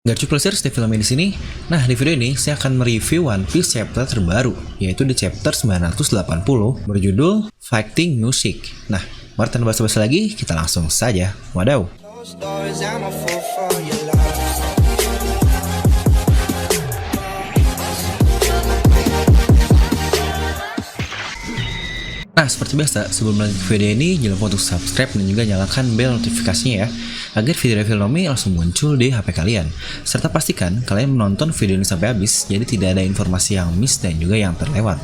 Garcu Pleasure, stay filming di sini. Nah, di video ini saya akan mereview One Piece chapter terbaru, yaitu di chapter 980 berjudul Fighting Music. Nah, mari tanpa basa-basi lagi, kita langsung saja. Wadaw. Nah, seperti biasa, sebelum lanjut video ini, jangan lupa untuk subscribe dan juga nyalakan bel notifikasinya ya, agar video review Nomi langsung muncul di HP kalian. Serta pastikan kalian menonton video ini sampai habis, jadi tidak ada informasi yang miss dan juga yang terlewat.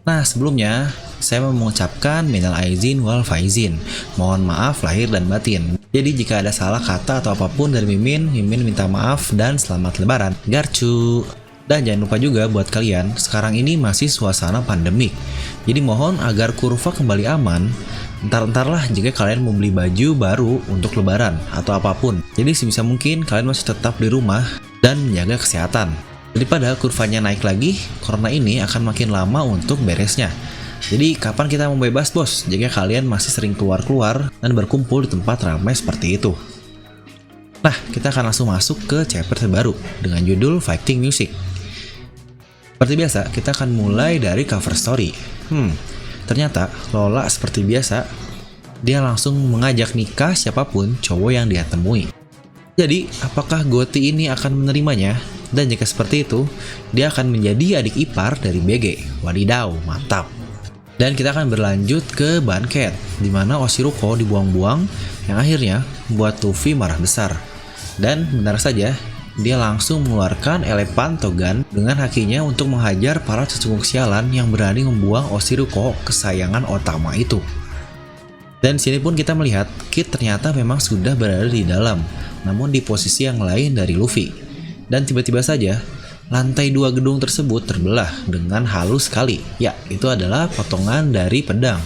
Nah, sebelumnya, saya mau mengucapkan minal aizin wal faizin, mohon maaf lahir dan batin. Jadi jika ada salah kata atau apapun dari Mimin minta maaf dan selamat lebaran. Garcu! Dan jangan lupa juga buat kalian, sekarang ini masih suasana pandemik. Jadi mohon agar kurva kembali aman, entar lah jika kalian mau beli baju baru untuk lebaran atau apapun. Jadi sebisa mungkin kalian masih tetap di rumah dan menjaga kesehatan. Daripada kurvanya naik lagi, corona ini akan makin lama untuk beresnya. Jadi kapan kita mau bebas bos, jika kalian masih sering keluar-keluar dan berkumpul di tempat ramai seperti itu. Nah, kita akan langsung masuk ke chapter terbaru dengan judul Fighting Music. Seperti biasa, kita akan mulai dari cover story. Ternyata Lola seperti biasa, dia langsung mengajak nikah siapapun cowok yang dia temui. Jadi, apakah Goti ini akan menerimanya? Dan jika seperti itu, dia akan menjadi adik ipar dari BG. Wadidaw, mantap. Dan kita akan berlanjut ke banket, di mana Oshiruko dibuang-buang, yang akhirnya membuat Luffy marah besar. Dan benar saja, dia langsung mengeluarkan Elepantogan dengan hakinya untuk menghajar para cecunguk sialan yang berani membuang Oshiruko kesayangan Otama itu. Dan sini pun kita melihat Kid ternyata memang sudah berada di dalam, namun di posisi yang lain dari Luffy. Dan tiba-tiba saja lantai 2 gedung tersebut terbelah dengan halus sekali. Ya, itu adalah potongan dari pedang.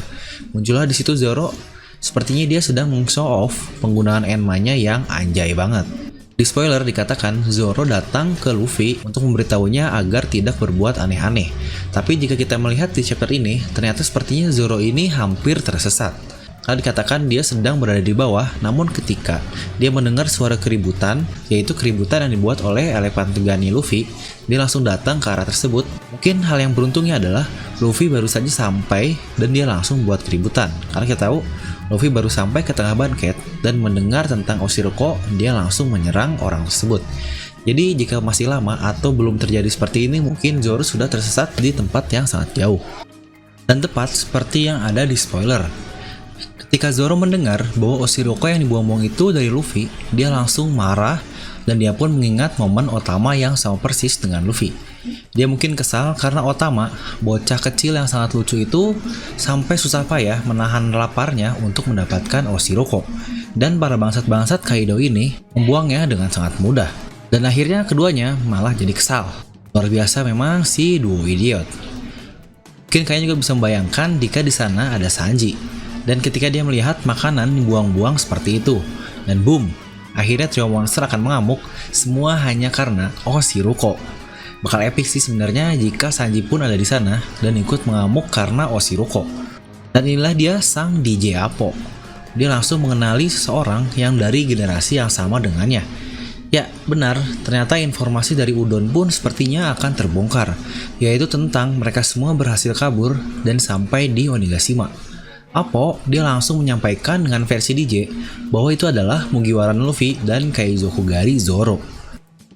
Muncullah di situ Zoro. Sepertinya dia sedang meng-show off penggunaan Enma-nya yang anjay banget. Di spoiler dikatakan Zoro datang ke Luffy untuk memberitahunya agar tidak berbuat aneh-aneh. Tapi jika kita melihat di chapter ini, ternyata sepertinya Zoro ini hampir tersesat. Karena dikatakan dia sedang berada di bawah, namun ketika dia mendengar suara keributan, yaitu keributan yang dibuat oleh Elepantogan Luffy, dia langsung datang ke arah tersebut. Mungkin hal yang beruntungnya adalah Luffy baru saja sampai dan dia langsung buat keributan. Karena kita tahu Luffy baru sampai ke tengah banket dan mendengar tentang Oshiruko, dia langsung menyerang orang tersebut. Jadi jika masih lama atau belum terjadi seperti ini, mungkin Zoro sudah tersesat di tempat yang sangat jauh. Dan tepat seperti yang ada di spoiler. Ketika Zoro mendengar bahwa Oshiruko yang dibuang-buang itu dari Luffy, dia langsung marah dan dia pun mengingat momen Otama yang sama persis dengan Luffy. Dia mungkin kesal karena Otama, bocah kecil yang sangat lucu itu, sampai susah payah menahan laparnya untuk mendapatkan Oshiruko. Dan para bangsat-bangsat Kaido ini membuangnya dengan sangat mudah. Dan akhirnya keduanya malah jadi kesal. Luar biasa memang si duo idiot. Mungkin kalian juga bisa membayangkan jika di sana ada Sanji. Dan ketika dia melihat makanan dibuang-buang seperti itu, dan boom, akhirnya trio monster akan mengamuk, semua hanya karena Oshiruko. Bakal epic sih sebenarnya jika Sanji pun ada di sana dan ikut mengamuk karena Oshiruko. Dan inilah dia sang DJ Apo. Dia langsung mengenali seseorang yang dari generasi yang sama dengannya. Ya, benar, ternyata informasi dari Udon pun sepertinya akan terbongkar, yaitu tentang mereka semua berhasil kabur dan sampai di Onigashima. Apo, dia langsung menyampaikan dengan versi DJ bahwa itu adalah Mugiwara Luffy dan Kaizokugari Zoro.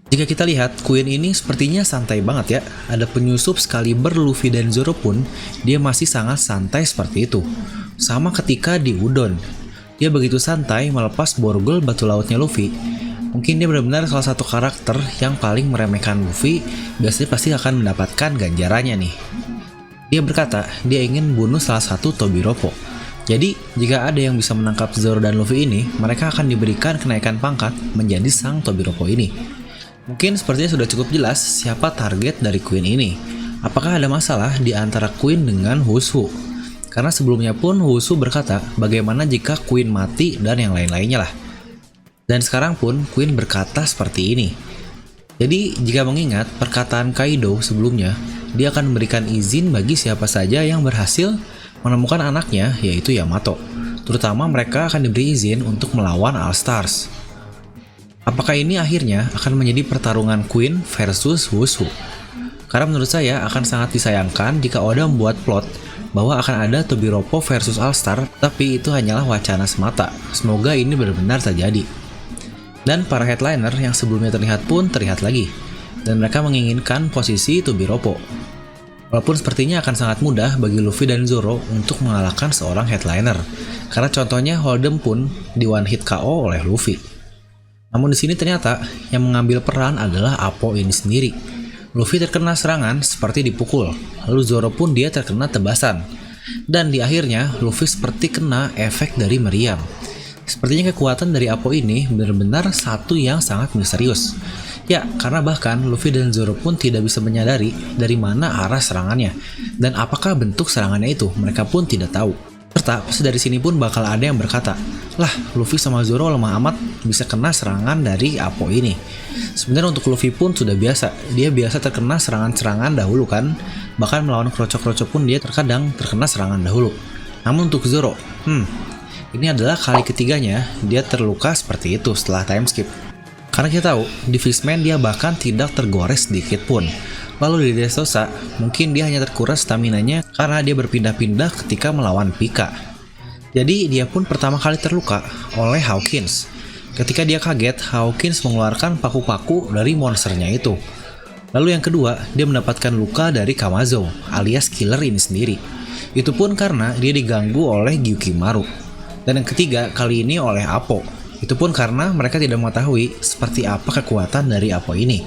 Jika kita lihat, Queen ini sepertinya santai banget ya. Ada penyusup sekaliber Luffy dan Zoro pun, dia masih sangat santai seperti itu. Sama ketika di Udon, dia begitu santai melepas borgol batu lautnya Luffy. Mungkin dia benar-benar salah satu karakter yang paling meremehkan Luffy, biasanya pasti akan mendapatkan ganjarannya nih. Dia berkata, dia ingin bunuh salah satu Tobiropo. Jadi, jika ada yang bisa menangkap Zoro dan Luffy ini, mereka akan diberikan kenaikan pangkat menjadi sang Tobiropo ini. Mungkin sepertinya sudah cukup jelas siapa target dari Queen ini. Apakah ada masalah di antara Queen dengan Hushu? Karena sebelumnya pun Hushu berkata, bagaimana jika Queen mati dan yang lain-lainnya lah. Dan sekarang pun Queen berkata seperti ini. Jadi, jika mengingat perkataan Kaido sebelumnya, dia akan memberikan izin bagi siapa saja yang berhasil menemukan anaknya, yaitu Yamato. Terutama mereka akan diberi izin untuk melawan All Stars. Apakah ini akhirnya akan menjadi pertarungan Queen versus Wushu? Karena menurut saya akan sangat disayangkan jika Oda membuat plot bahwa akan ada Tobiropo versus All-Star, tapi itu hanyalah wacana semata. Semoga ini benar-benar terjadi. Dan para headliner yang sebelumnya terlihat pun terlihat lagi, dan mereka menginginkan posisi Tobiropo. Walaupun sepertinya akan sangat mudah bagi Luffy dan Zoro untuk mengalahkan seorang headliner, karena contohnya Hold'em pun di one hit KO oleh Luffy. Namun di sini ternyata yang mengambil peran adalah Appo ini sendiri. Luffy terkena serangan seperti dipukul, lalu Zoro pun dia terkena tebasan. Dan di akhirnya Luffy seperti kena efek dari meriam. Sepertinya kekuatan dari Appo ini benar-benar satu yang sangat misterius. Ya, karena bahkan Luffy dan Zoro pun tidak bisa menyadari dari mana arah serangannya. Dan apakah bentuk serangannya itu, mereka pun tidak tahu. Serta pasti dari sini pun bakal ada yang berkata, lah Luffy sama Zoro lemah amat bisa kena serangan dari Appo ini. Sebenarnya untuk Luffy pun sudah biasa, dia biasa terkena serangan-serangan dahulu kan. Bahkan melawan krocok-krocok pun dia terkadang terkena serangan dahulu. Namun untuk Zoro, ini adalah kali ketiganya dia terluka seperti itu setelah time skip. Karena kita tahu, di Fishman dia bahkan tidak tergores sedikit pun. Lalu di Dressrosa, mungkin dia hanya terkuras staminanya karena dia berpindah-pindah ketika melawan Pika. Jadi dia pun pertama kali terluka oleh Hawkins. Ketika dia kaget, Hawkins mengeluarkan paku-paku dari monsternya itu. Lalu yang kedua, dia mendapatkan luka dari Kamazo, alias killer ini sendiri. Itu pun karena dia diganggu oleh Gyukimaru. Dan yang ketiga, kali ini oleh Appo. Itu pun karena mereka tidak mengetahui seperti apa kekuatan dari Appo ini.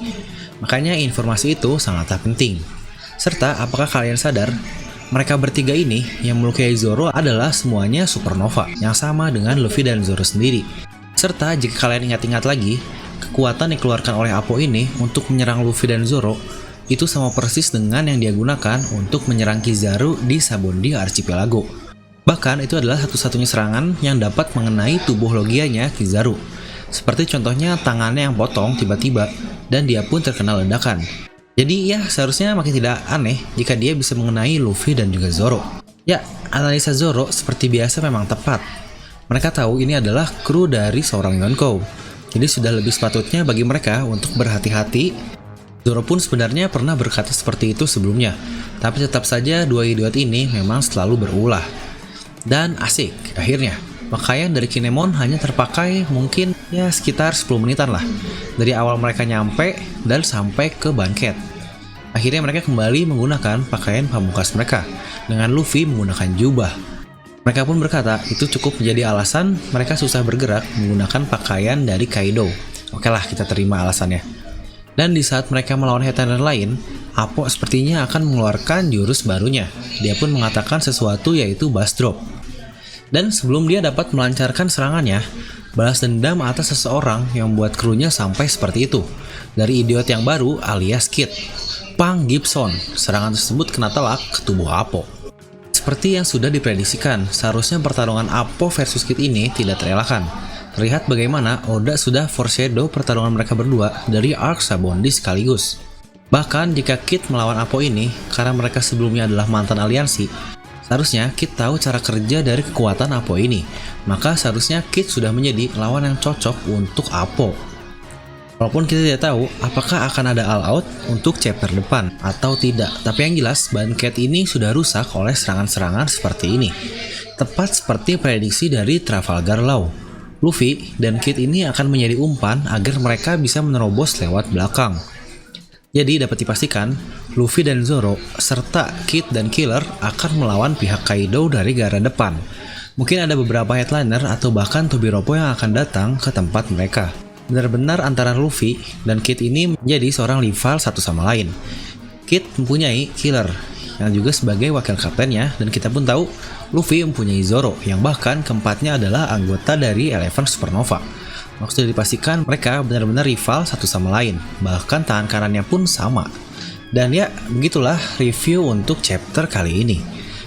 Makanya informasi itu sangatlah penting. Serta apakah kalian sadar, mereka bertiga ini yang melukai Zoro adalah semuanya supernova, yang sama dengan Luffy dan Zoro sendiri. Serta jika kalian ingat-ingat lagi, kekuatan yang dikeluarkan oleh Appo ini untuk menyerang Luffy dan Zoro, itu sama persis dengan yang dia gunakan untuk menyerang Kizaru di Sabondi Archipelago. Bahkan itu adalah satu-satunya serangan yang dapat mengenai tubuh logianya Kizaru. Seperti contohnya tangannya yang potong tiba-tiba, dan dia pun terkena ledakan. Jadi ya seharusnya makin tidak aneh jika dia bisa mengenai Luffy dan juga Zoro. Ya, analisa Zoro seperti biasa memang tepat. Mereka tahu ini adalah kru dari seorang Yonkou. Jadi sudah lebih sepatutnya bagi mereka untuk berhati-hati. Zoro pun sebenarnya pernah berkata seperti itu sebelumnya. Tapi tetap saja dua idiot ini memang selalu berulah. Dan asik, akhirnya. Pakaian dari Kinemon hanya terpakai mungkin ya sekitar 10 menitan lah. Dari awal mereka nyampe dan sampai ke banket. Akhirnya mereka kembali menggunakan pakaian pamungkas mereka, dengan Luffy menggunakan jubah. Mereka pun berkata itu cukup menjadi alasan mereka susah bergerak menggunakan pakaian dari Kaido. Oke lah, kita terima alasannya. Dan di saat mereka melawan headliner lain, Appo sepertinya akan mengeluarkan jurus barunya. Dia pun mengatakan sesuatu yaitu Bass Drop. Dan sebelum dia dapat melancarkan serangannya, balas dendam atas seseorang yang membuat krunya sampai seperti itu. Dari idiot yang baru alias Kid, Pang Gibson, serangan tersebut kena telak ke tubuh Appo. Seperti yang sudah diprediksikan, seharusnya pertarungan Appo versus Kid ini tidak terelakkan. Terlihat bagaimana Oda sudah foreshadow pertarungan mereka berdua dari arc Sabondi sekaligus. Bahkan jika Kid melawan Appo ini, karena mereka sebelumnya adalah mantan aliansi, seharusnya Kid tahu cara kerja dari kekuatan Appo ini. Maka seharusnya Kid sudah menjadi lawan yang cocok untuk Appo. Walaupun kita tidak tahu apakah akan ada all out untuk chapter depan atau tidak. Tapi yang jelas banket ini sudah rusak oleh serangan-serangan seperti ini. Tepat seperti prediksi dari Trafalgar Law. Luffy dan Kid ini akan menjadi umpan agar mereka bisa menerobos lewat belakang. Jadi dapat dipastikan, Luffy dan Zoro serta Kid dan Killer akan melawan pihak Kaido dari garda depan. Mungkin ada beberapa headliner atau bahkan Tobiropo yang akan datang ke tempat mereka. Benar-benar antara Luffy dan Kid ini menjadi seorang rival satu sama lain. Kid mempunyai Killer yang juga sebagai wakil kaptennya, dan kita pun tahu Luffy mempunyai Zoro yang bahkan keempatnya adalah anggota dari Eleven Supernova. Maksudnya dipastikan mereka benar-benar rival satu sama lain, bahkan tangan kanannya pun sama. Dan ya, begitulah review untuk chapter kali ini.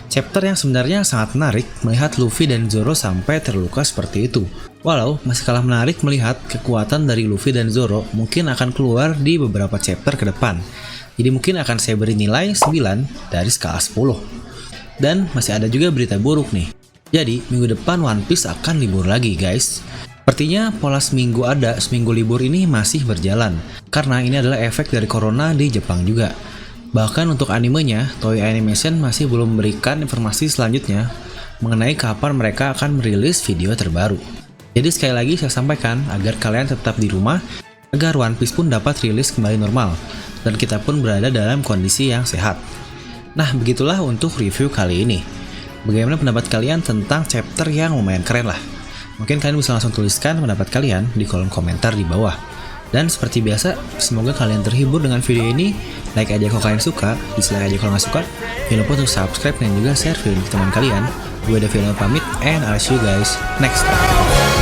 Chapter yang sebenarnya sangat menarik melihat Luffy dan Zoro sampai terluka seperti itu. Walau masih kalah menarik melihat kekuatan dari Luffy dan Zoro mungkin akan keluar di beberapa chapter ke depan. Jadi mungkin akan saya beri nilai 9 dari skala 10. Dan masih ada juga berita buruk nih. Jadi minggu depan One Piece akan libur lagi guys. Sepertinya pola seminggu ada, seminggu libur ini masih berjalan, karena ini adalah efek dari corona di Jepang juga. Bahkan untuk animenya, Toei Animation masih belum memberikan informasi selanjutnya mengenai kapan mereka akan merilis video terbaru. Jadi sekali lagi saya sampaikan agar kalian tetap di rumah, agar One Piece pun dapat rilis kembali normal, dan kita pun berada dalam kondisi yang sehat. Nah, begitulah untuk review kali ini. Bagaimana pendapat kalian tentang chapter yang lumayan keren lah? Mungkin kalian bisa langsung tuliskan pendapat kalian di kolom komentar di bawah. Dan seperti biasa, semoga kalian terhibur dengan video ini. Like aja kalau kalian suka, dislike aja kalau nggak suka. Jangan lupa untuk subscribe dan juga share video ini ke teman kalian. Gue Davino pamit, and I'll see you guys next time.